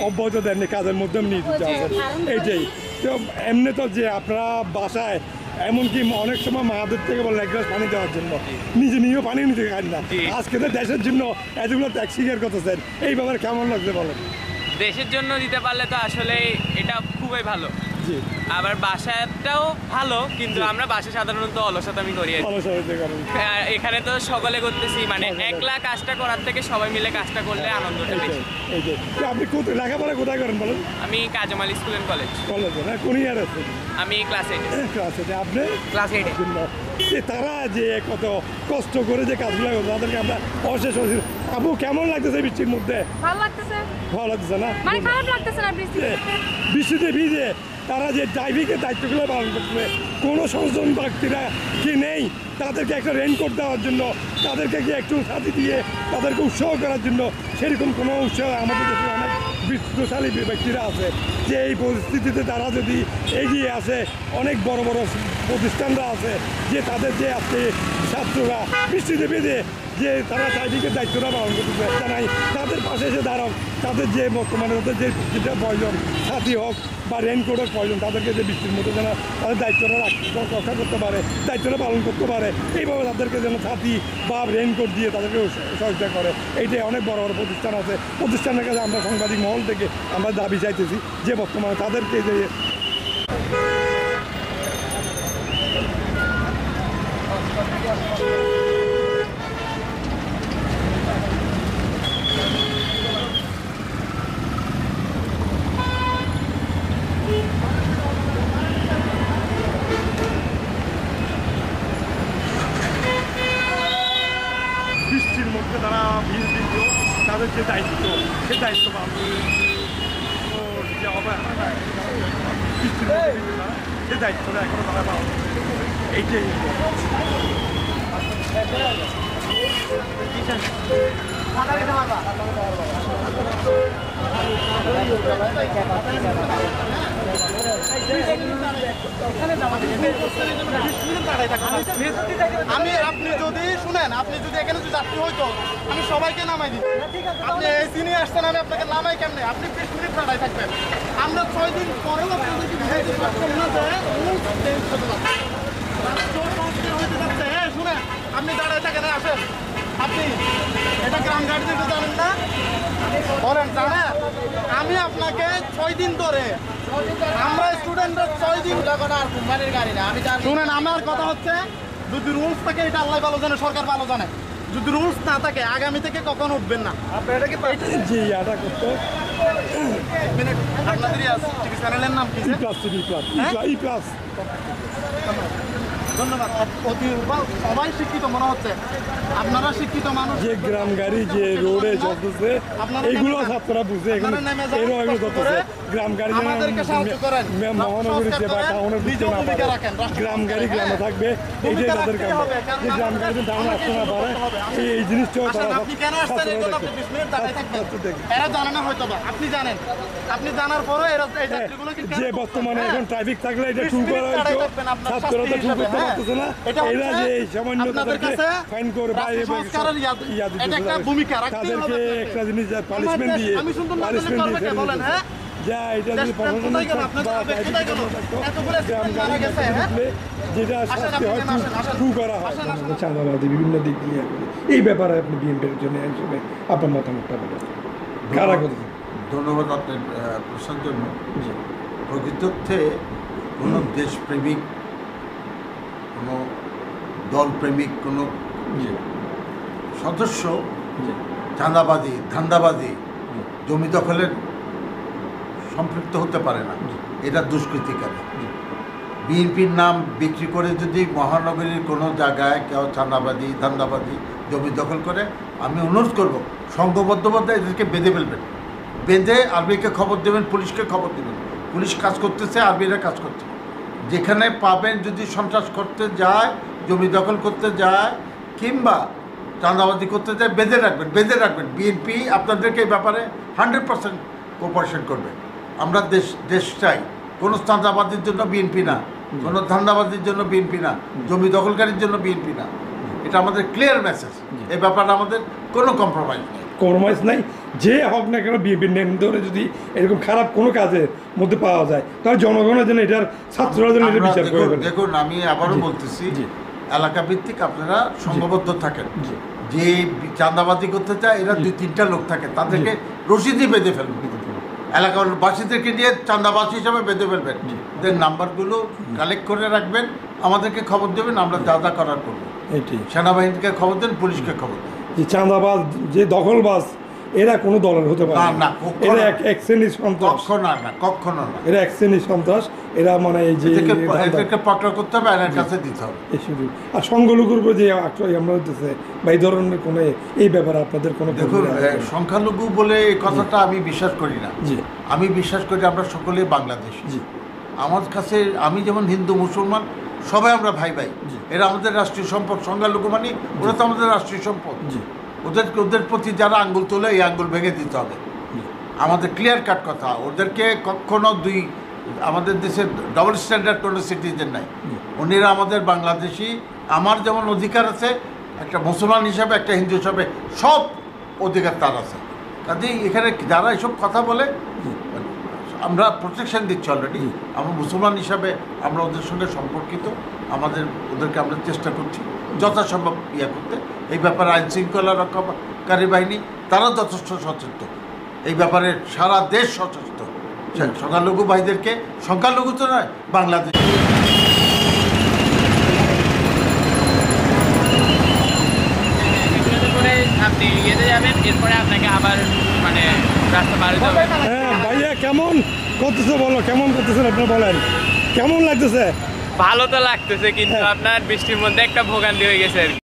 অব্যাহত দেননি, কাজের মধ্যে নিয়ে দিতে হবে এইটাই। তো এমনি তো যে আপনারা বাসায় এমনকি অনেক সময় মাদের থেকে বলেন এক গ্লাস পানি দেওয়ার জন্য, নিজেও পানি নিতে খান না, আজকে তো দেশের জন্য এতগুলো ত্যাগ স্বীকার করতেছেন, এই ব্যাপারে কেমন লাগছে বলেন? দেশের জন্য দিতে পারলে তো আসলে এটা খুবই ভালো। জি, আবার বাসাটাও ভালো, কিন্তু আমরা বাসায় সাধারণত অলসতামি করি। এখানে তো সকলে করতেছি, মানে একলা কাজটা করার থেকে সবাই মিলে কাজটা করলে আনন্দটা বেশি। আপনি লেখাপড়া কোথায় করেন বলেন? আমি কাজমাল স্কুল এন্ড কলেজ। কলেজে না, কোন ইয়ার আছে? আমি ক্লাস 8। ক্লাস 8 আপনি? ক্লাস 8 তারা যে কত কষ্ট করে যে কাজগুলো করে তাদেরকে আমরা অশেষ অশেষ। আপু কেমন লাগতেছে বৃষ্টির মধ্যে? ভালো লাগতেছে। ভালো লাগতেছে না, মানে খারাপ লাগতেছে না বৃষ্টিতে ভিজে তারা যে ড্রাইভিংয়ের দায়িত্বগুলো পালন করছে, কোনো সংশোধন ব্যক্তিরা কি নেই তাদেরকে একটা রেনকোট দেওয়ার জন্য, তাদেরকে কি একটু সাথী দিয়ে তাদেরকে উৎসাহ করার জন্য, সেরকম কোনো উৎসাহ আমাদের দেশে অনেক বিত্তশালী ব্যক্তিরা আছে যে এই পরিস্থিতিতে তারা যদি এগিয়ে আসে, অনেক বড় বড় প্রতিষ্ঠানরা আছে যে তাদের যে আজকে ছাত্ররা বৃষ্টিতে বেঁধে যে তারা ড্রাইভিংয়ের দায়িত্বটা পালন করতেছে, জানাই তাদের পাশে এসে দাঁড়াও, তাদের যে বর্তমানে ওদের যেটা প্রয়োজন, সাথী হোক বা রেনকোটের প্রয়োজন, তাদেরকে যে বৃষ্টির মধ্যে যেন তাদের দায়িত্বটা রক্ষা করতে পারে, দায়িত্বটা পালন করতে পারে, এইভাবে তাদেরকে যেন সাথী বা রেনকোট দিয়ে তাদেরকে সহযোগিতা করে। এইটাই অনেক বড় বড় প্রতিষ্ঠান আছে, প্রতিষ্ঠানের কাছে আমরা সাংবাদিক মহল থেকে আমরা দাবি চাইতেছি যে বর্তমানে তাদেরকে যে বৃষ্টির মধ্যে তারা তাদের যে দায়িত্ব, সে দায়িত্ব পালন যে অবহেলা বৃষ্টির মধ্যে তারা সে দায়িত্বটা এখনো তারা পালন এইটাই। আমি আপনি যদি শুনেন, আপনি যদি এখানে যদি যাত্রী হইতো আমি সবাইকে নামাই দিই। আপনি এই চিনি আসছেন, আমি আপনাকে নামাই কেমনে? আপনি 20 মিনিট দাঁড়ায় থাকবেন। আমরা 6 দিন পরেও শুনেন, আপনি দাঁড়ায় থাকেন, আসেন। আপনি এটা গ্রাম গাড়ি দিতে জানেন না? বলেন জানেন? আমি আপনাকে 6 দিন ধরে, আমরা স্টুডেন্টরা 6 দিন কোম্পানির গাড়ি না। আমি শুনেন, আমার কথা হচ্ছে যদি রুলস থাকে, এটা আল্লাহ ভালো জানে, সরকার ভালো জানে, যদি রুলস না থাকে আগামী থেকে কখনো উঠবেন না। আপনার এটা কি জি এটা করতে আপনাদের টিভি চ্যানেলের নাম কি? ই প্লাস। ধন্যবাদ। সবাই শিক্ষিত মনে হচ্ছে, আপনারা শিক্ষিত মানুষ। যে গ্রাম গাড়ি যে রোডে চলতেছে এইগুলো ছাত্ররা বুঝে, এগুলো চলতেছে গ্রাম গাড়ি মহানগরীর যে বা টাউনের দিকে না পারে, গ্রাম গাড়ি গ্রামে থাকবে, এইটাই তাদের কাম। যে গ্রাম গাড়িতে টাউনে আসতে না পারে, এই জিনিসটাও তারা এরা জানে না হয়তো বা, আপনি জানেন। আপনি জানার পরে যে বর্তমানে এখন ট্রাফিক থাকলে এটা টু করা হয়েছে, ছাত্ররা তো টু করতে পারতেছে না, এরা যে এই সামান্য তাদেরকে ফাইন করে তাদেরকে একটা জিনিস পানিশমেন্ট দিয়ে যা এটা যদি যেটা শাস্তি হয় টু করা হয়, চাঁদাবাদি বিভিন্ন দিক দিয়ে। এই ব্যাপারে আপনি বিএনপির জন্য হিসেবে আপনার মতামতটা বলেন। কারা করছেন? ধন্যবাদ আপনার প্রশ্নের জন্য। প্রকৃতর্থে কোনো দেশপ্রেমিক, কোনো দলপ্রেমিক, কোনো সদস্য চাঁদাবাদী, ধান্দাবাদী, জমি দখলের সম্পৃক্ত হতে পারে না। এটা দুষ্কৃতিকারী। বিএনপির নাম বিক্রি করে যদি মহানগরীর কোনো জায়গায় কেউ চাঁদাবাদী, ধান্দাবাদী, জমি দখল করে, আমি অনুরোধ করব সংঘবদ্ধভাবে এদেরকে বেঁধে ফেলবেন। বেঁধে আর্মিকে খবর দেবেন, পুলিশকে খবর দেবেন। পুলিশ কাজ করতেছে, আর্মিরা কাজ করছে। যেখানে পাবেন যদি সন্ত্রাস করতে যায়, জমি দখল করতে যায়, কিংবা চাঁদাবাজি করতে যায়, বেঁধে রাখবেন। বিএনপি আপনাদেরকে এই ব্যাপারে 100% কোঅপারেশন করবে। আমরা দেশ চাই, কোনো চাঁদাবাজির জন্য বিএনপি না, কোনো ধান্দাবাজির জন্য বিএনপি না, জমি দখলকারীর জন্য বিএনপি না। এটা আমাদের ক্লিয়ার মেসেজ। এই ব্যাপারে আমাদের কোনো কম্প্রোমাইজ নেই। কম্প্রোমাইজ নাই। যে হোক না কেন বিএনপির নেম ধরে যদি এরকম খারাপ কোনো কাজের মধ্যে পাওয়া যায় তাহলে জনগণের জন্য এটার ছাত্ররা যেন এটা বিচার করে ফেলে। দেখুন আমি আবারও বলতেছি, এলাকা ভিত্তিক আপনারা সংঘবদ্ধ থাকেন। যে চাঁদাবাজি করতে চায় এরা 2-3টা লোক থাকে, তাদেরকে রশিদি বেঁধে ফেলবেন, এলাকার বাসীদেরকে নিয়ে চাঁদাবাজি হিসাবে বেঁধে ফেলবেন, ওদের নাম্বারগুলো কালেক্ট করে রাখবেন, আমাদেরকে খবর দেবেন, আমরা যা যা করার করবো। সেনাবাহিনীকে খবর দেন, পুলিশকে খবর দেন। যে চাঁদাবাজ যে দখলবাজ এরা কোনো দলের হতে পারে না, এরা এক শ্রেণীর সন্ত্রাস, কখনো না, এরা এক শ্রেণীর সন্ত্রাস। এরা মানে এই যে এদেরকে পকড়া করতে হবে, এর কাছে দিতে হবে শুধু। আর সংখ্যালঘুর উপর যে আমরা হতেছে বা এই ধরনের কোনো এই ব্যাপারে আপনাদের কোনো দেখুন, সংখ্যালঘু বলে এই কথাটা আমি বিশ্বাস করি না। আমি বিশ্বাস করি আমরা সকলেই বাংলাদেশী। আমার কাছে আমি যেমন হিন্দু মুসলমান সবাই আমরা ভাই ভাই, এরা আমাদের রাষ্ট্রীয় সম্পদ। সংখ্যালঘু মানে ওরা তো আমাদের রাষ্ট্রীয় সম্পদ। ওদের প্রতি যারা আঙ্গুল তোলে এই আঙ্গুল ভেঙে দিতে হবে, আমাদের ক্লিয়ার কাট কথা। ওদেরকে কখনো আমাদের দেশে ডবল স্ট্যান্ডার্ড কোনো সিটিজেন নাই, উনিরা আমাদের বাংলাদেশি। আমার যেমন অধিকার আছে একটা মুসলমান হিসাবে, একটা হিন্দু হিসাবে, সব অধিকার তার আছে। কাজেই এখানে যারা এসব কথা বলে আমরা প্রোটেকশন দিচ্ছি অলরেডি। আমরা মুসলমান হিসাবে আমরা ওদের সঙ্গে সম্পর্কিত, ওদেরকে আমরা চেষ্টা করছি যথাসম্ভব করতে। এই ব্যাপারে আইন শৃঙ্খলা রক্ষাকারী বাহিনী তারা যথেষ্ট সচেতন, এই ব্যাপারে সারা দেশ সচেতন। সংখ্যালঘু ভাইদেরকে, সংখ্যালঘু তো নয়, বাংলাদেশ আপনি ইয়েতে যাবেন, এরপরে আপনাকে আবার মানে রাস্তা পার হতে হবে। হ্যাঁ ভাইয়া, কেমন করতেছে বলো, কেমন করতেছেন আপনি বলেন, কেমন লাগতেছে? ভালো তো লাগতেছে, কিন্তু আপনার বৃষ্টির মধ্যে একটা ভোগান্তি হয়ে গেছে আর কি।